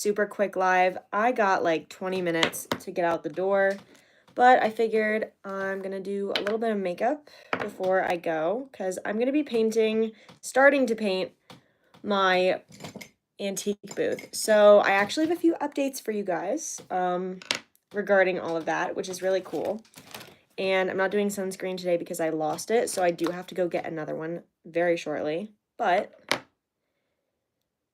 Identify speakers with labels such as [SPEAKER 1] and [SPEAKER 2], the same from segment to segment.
[SPEAKER 1] super quick live. I got like 20 minutes to get out the door, but I figured I'm gonna do a little bit of makeup before I go because I'm gonna be starting to paint my antique booth. So I actually have a few updates for you guys regarding all of that, which is really cool. And I'm not doing sunscreen today because I lost it, so I do have to go get another one very shortly. But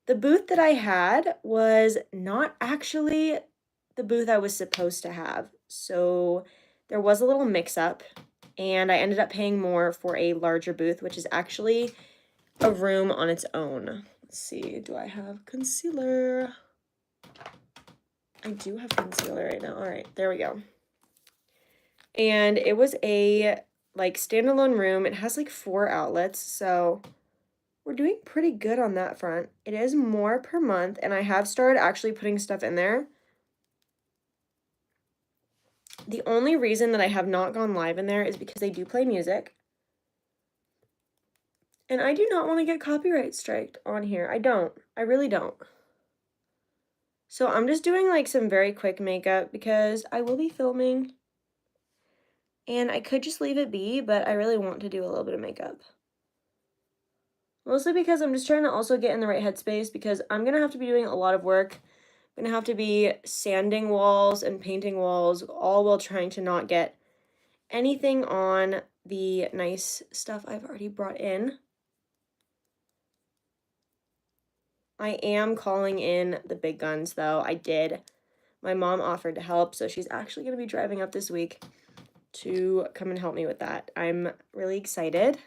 [SPEAKER 1] the booth that I had was not actually the booth I was supposed to have. So there was a little mix-up, and I ended up paying more for a larger booth, which is actually a room on its own. Let's see, do I have concealer? I do have concealer right now. All right, there we go. And it was a like standalone room. It has like 4 outlets, so we're doing pretty good on that front. It is more per month, and I have started actually putting stuff in there. The only reason that I have not gone live in there is because they do play music. And I do not want to get copyright striked on here. I don't. I really don't. So I'm just doing like some very quick makeup because I will be filming. And I could just leave it be, but I really want to do a little bit of makeup. Mostly because I'm just trying to also get in the right headspace because I'm going to have to be doing a lot of work. I'm going to have to be sanding walls and painting walls, all while trying to not get anything on the nice stuff I've already brought in. I am calling in the big guns, though. I did. My mom offered to help, so she's actually going to be driving up this week to come and help me with that. I'm really excited.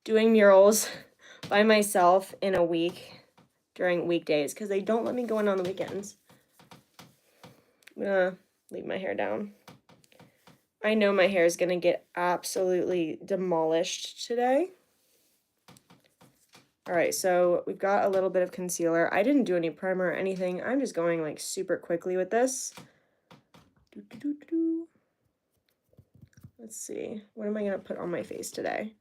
[SPEAKER 1] Doing murals by myself in a week during weekdays because they don't let me go in on the weekends. I'm gonna leave my hair down. I know my hair is gonna get absolutely demolished today. All right, so we've got a little bit of concealer. I didn't do any primer or anything. I'm just going like super quickly with this. Let's see, what am I gonna put on my face today?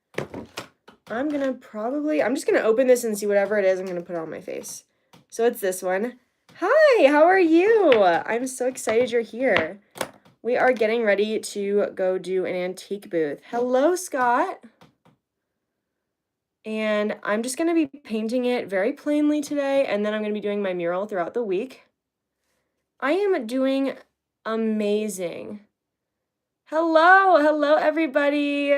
[SPEAKER 1] I'm just gonna open this and see whatever it is I'm gonna put on my face. So it's this one. Hi, how are you? I'm so excited you're here. We are getting ready to go do an antique booth. Hello, Scott. And I'm just gonna be painting it very plainly today, and then I'm gonna be doing my mural throughout the week. I am doing amazing. Hello everybody.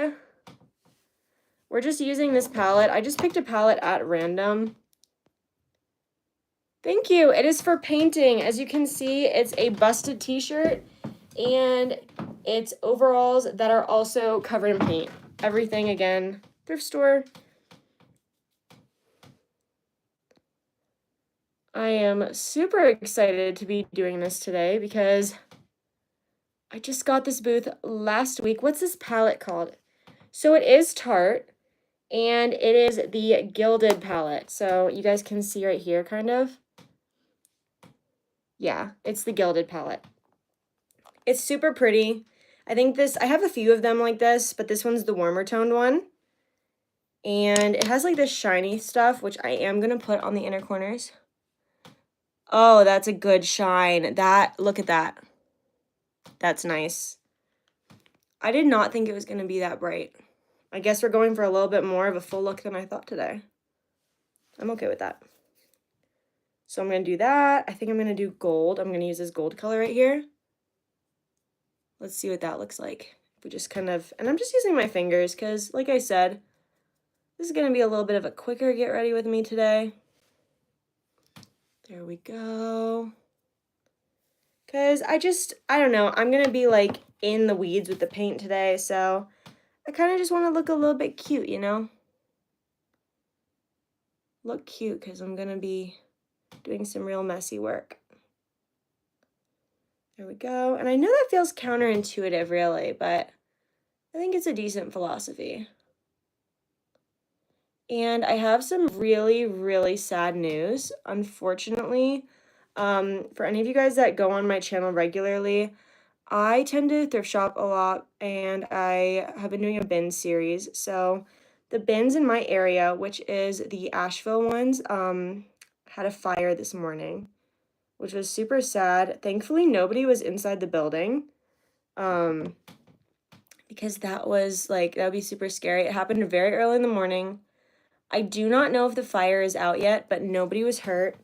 [SPEAKER 1] We're just using this palette. I just picked a palette at random. Thank you. It is for painting. As you can see, it's a busted t-shirt and it's overalls that are also covered in paint. Everything, again, thrift store. I am super excited to be doing this today because I just got this booth last week. What's this palette called? So it is Tarte. And it is the Gilded palette. So you guys can see right here, kind of. Yeah, it's the Gilded palette. It's super pretty. I have a few of them like this, but this one's the warmer toned one. And it has like this shiny stuff, which I am going to put on the inner corners. Oh, that's a good shine. Look at that. That's nice. I did not think it was going to be that bright. I guess we're going for a little bit more of a full look than I thought today. I'm okay with that. So I'm going to do that. I think I'm going to do gold. I'm going to use this gold color right here. Let's see what that looks like. We just kind of, and I'm just using my fingers because, like I said, this is going to be a little bit of a quicker get ready with me today. There we go. Because I don't know, I'm going to be like in the weeds with the paint today, so I kind of just want to look a little bit cute, you know? Look cute because I'm going to be doing some real messy work. There we go. And I know that feels counterintuitive, really, but I think it's a decent philosophy. And I have some really, really sad news. Unfortunately, for any of you guys that go on my channel regularly, I tend to thrift shop a lot, and I have been doing a bin series. So the bins in my area, which is the Asheville ones, had a fire this morning. which was super sad. Thankfully, nobody was inside the building, because that would be super scary. It happened very early in the morning. I do not know if the fire is out yet, but nobody was hurt.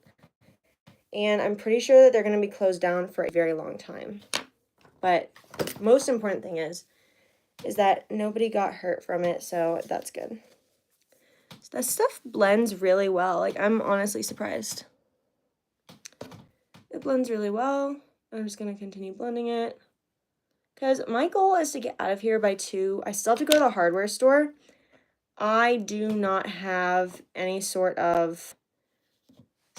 [SPEAKER 1] And I'm pretty sure that they're going to be closed down for a very long time. But most important thing is that nobody got hurt from it, so that's good. So that stuff blends really well. Like, I'm honestly surprised. It blends really well. I'm just going to continue blending it, because my goal is to get out of here by 2. I still have to go to the hardware store. I do not have any sort of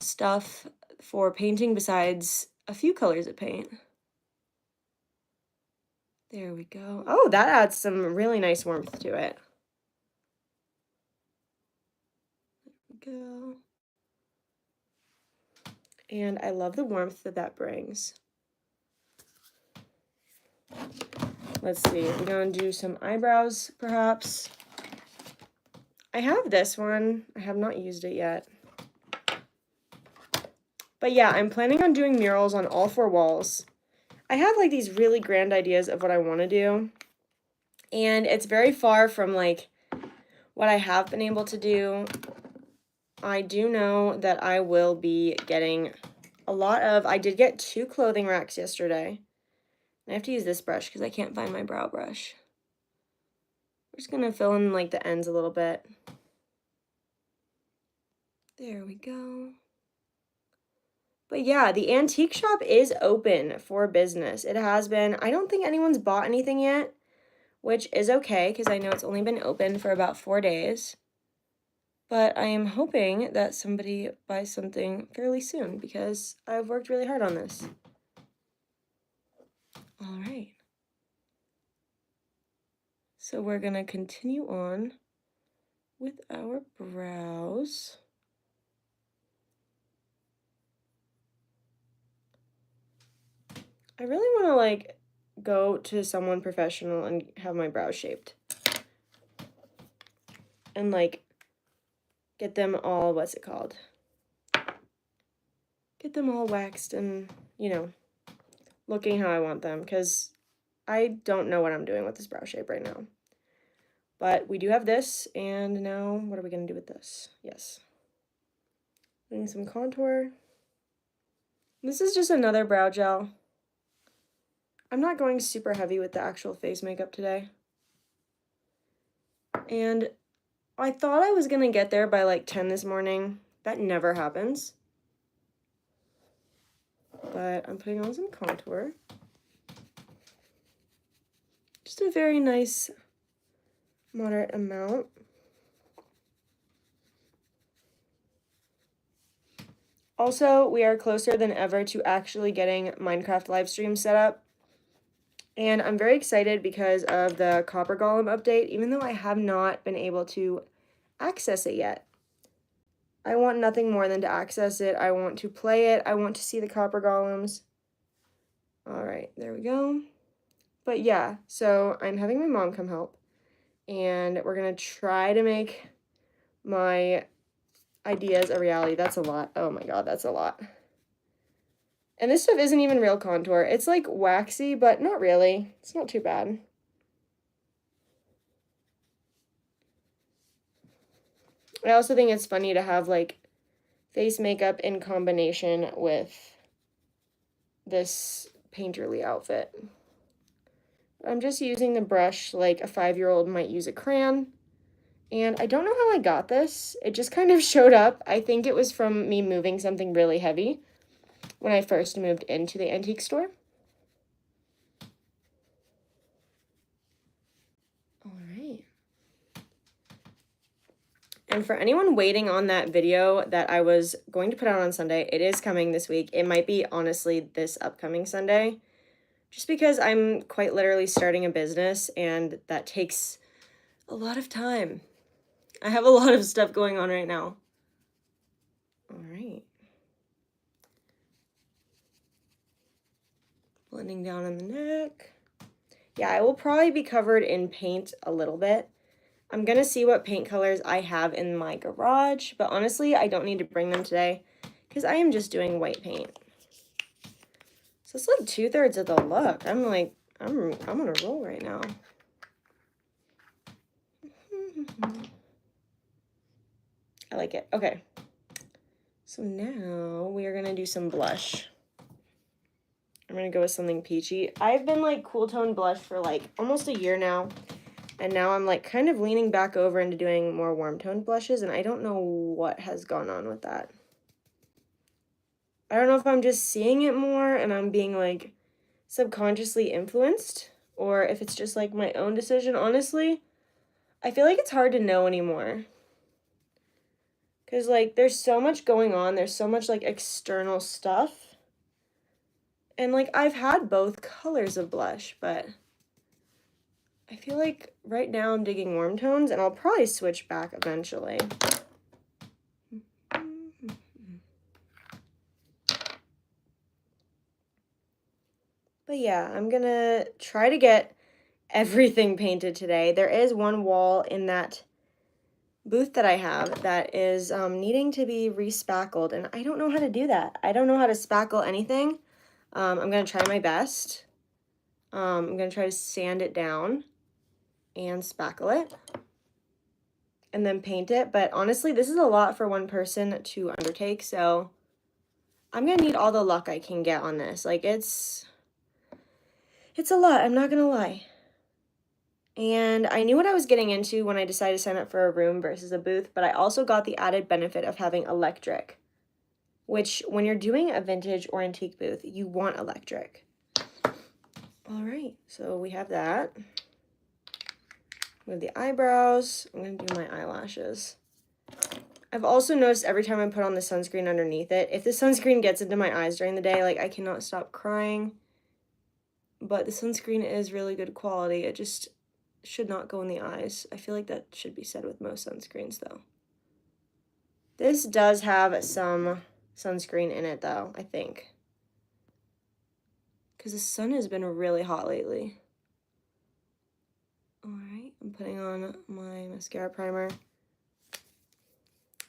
[SPEAKER 1] stuff for painting besides a few colors of paint. There we go. Oh, that adds some really nice warmth to it. There we go. And I love the warmth that brings. Let's see, I'm going to do some eyebrows, perhaps. I have this one. I have not used it yet. But yeah, I'm planning on doing murals on all 4 walls. I have like these really grand ideas of what I want to do. And it's very far from like what I have been able to do. I do know that I will be getting a lot of, I did get 2 clothing racks yesterday. I have to use this brush because I can't find my brow brush. We're just going to fill in like the ends a little bit. There we go. But yeah, the antique shop is open for business. It has been. I don't think anyone's bought anything yet, which is okay because I know it's only been open for about 4 days. But I am hoping that somebody buys something fairly soon because I've worked really hard on this. All right. So we're going to continue on with our brows. I really want to like go to someone professional and have my brows shaped. And like get them all, what's it called? Get them all waxed and, you know, looking how I want them, because I don't know what I'm doing with this brow shape right now. But we do have this, and now what are we going to do with this? Yes. Doing some contour. This is just another brow gel. I'm not going super heavy with the actual face makeup today. And I thought I was going to get there by like 10 this morning. That never happens. But I'm putting on some contour. Just a very nice, moderate amount. Also, we are closer than ever to actually getting Minecraft live stream set up. And I'm very excited because of the Copper Golem update, even though I have not been able to access it yet. I want nothing more than to access it. I want to play it. I want to see the Copper Golems. All right, there we go. But yeah, so I'm having my mom come help. And we're going to try to make my ideas a reality. That's a lot. Oh my god, that's a lot. And this stuff isn't even real contour. It's like waxy, but not really. It's not too bad. I also think it's funny to have like face makeup in combination with this painterly outfit. I'm just using the brush like a 5-year-old might use a crayon. And I don't know how I got this. It just kind of showed up. I think it was from me moving something really heavy when I first moved into the antique store. All right. And for anyone waiting on that video that I was going to put out on Sunday, it is coming this week. It might be, honestly, this upcoming Sunday. Just because I'm quite literally starting a business, and that takes a lot of time. I have a lot of stuff going on right now. All right. Blending down on the neck. Yeah, I will probably be covered in paint a little bit. I'm going to see what paint colors I have in my garage, but honestly, I don't need to bring them today because I am just doing white paint. So it's like 2/3 of the look. I'm like, I'm on a roll right now. I like it. Okay. So now we are gonna do some blush. I'm gonna go with something peachy. I've been like cool tone blush for like almost a year now. And now I'm like kind of leaning back over into doing more warm toned blushes, and I don't know what has gone on with that. I don't know if I'm just seeing it more and I'm being like subconsciously influenced, or if it's just like my own decision. Honestly, I feel like it's hard to know anymore. Because like there's so much going on, there's so much like external stuff. And like I've had both colors of blush, but I feel like right now I'm digging warm tones, and I'll probably switch back eventually. But yeah, I'm gonna try to get everything painted today. There is one wall in that booth that I have that is needing to be re-spackled, and I don't know how to do that. I don't know how to spackle anything. I'm gonna try my best. I'm gonna try to sand it down and spackle it and then paint it. But honestly, this is a lot for one person to undertake, so I'm gonna need all the luck I can get on this. Like it's a lot, I'm not gonna lie. And I knew what I was getting into when I decided to sign up for a room versus a booth, but I also got the added benefit of having electric, which when you're doing a vintage or antique booth, you want electric. All right, so we have that. We have the eyebrows. I'm gonna do my eyelashes. I've also noticed every time I put on the sunscreen underneath it, if the sunscreen gets into my eyes during the day, like I cannot stop crying. But the sunscreen is really good quality. It just should not go in the eyes. I feel like that should be said with most sunscreens though. This does have some sunscreen in it though, I think. Because the sun has been really hot lately. Alright, I'm putting on my mascara primer.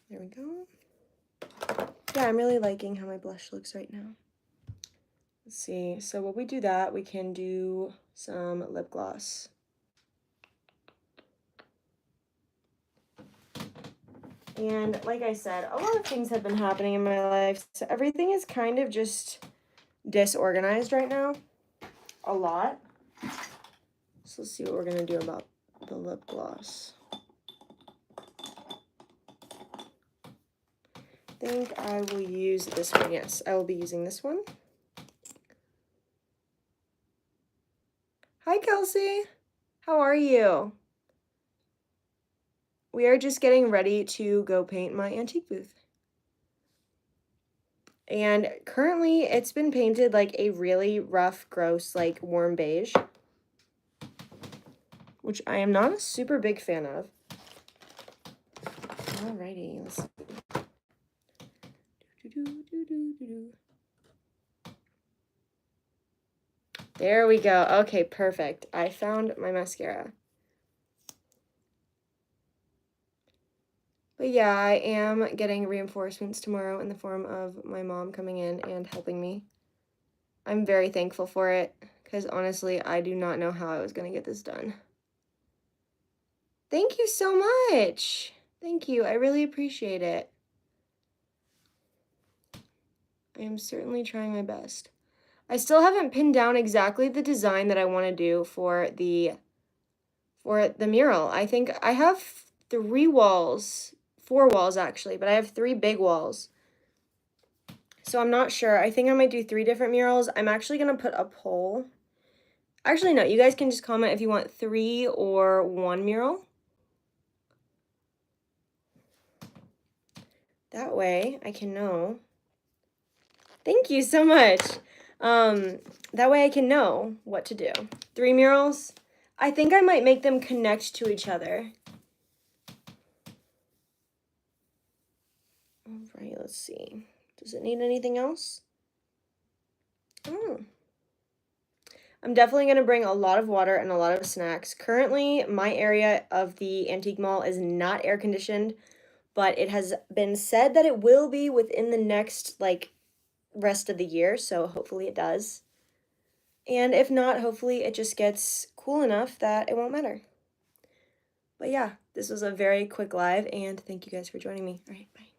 [SPEAKER 1] There we go. Yeah, I'm really liking how my blush looks right now. Let's see, so while we do that, we can do some lip gloss. And like I said, a lot of things have been happening in my life, so everything is kind of just disorganized right now. A lot. So let's see what we're gonna do about the lip gloss. I think I will use this one. Yes, I will be using this one. Hi, Kelsey. How are you? We are just getting ready to go paint my antique booth. And currently it's been painted like a really rough, gross, like warm beige, which I am not a super big fan of. Alrighty, let's see. There we go. Okay, perfect. I found my mascara. But yeah, I am getting reinforcements tomorrow in the form of my mom coming in and helping me. I'm very thankful for it, because honestly, I do not know how I was going to get this done. Thank you so much. Thank you. I really appreciate it. I am certainly trying my best. I still haven't pinned down exactly the design that I want to do for the mural. I think I have 4 walls actually, but I have 3 big walls. So I'm not sure. I think I might do 3 different murals. I'm actually going to put a poll. Actually, no, you guys can just comment if you want 3 or 1 mural. That way I can know. Thank you so much. That way I can know what to do. 3 murals. I think I might make them connect to each other. All right, let's see. Does it need anything else? Oh. I'm definitely going to bring a lot of water and a lot of snacks. Currently, my area of the antique mall is not air conditioned, but it has been said that it will be within the next, like, rest of the year, so hopefully it does. And if not, hopefully it just gets cool enough that it won't matter. But yeah, this was a very quick live, and thank you guys for joining me. All right, bye.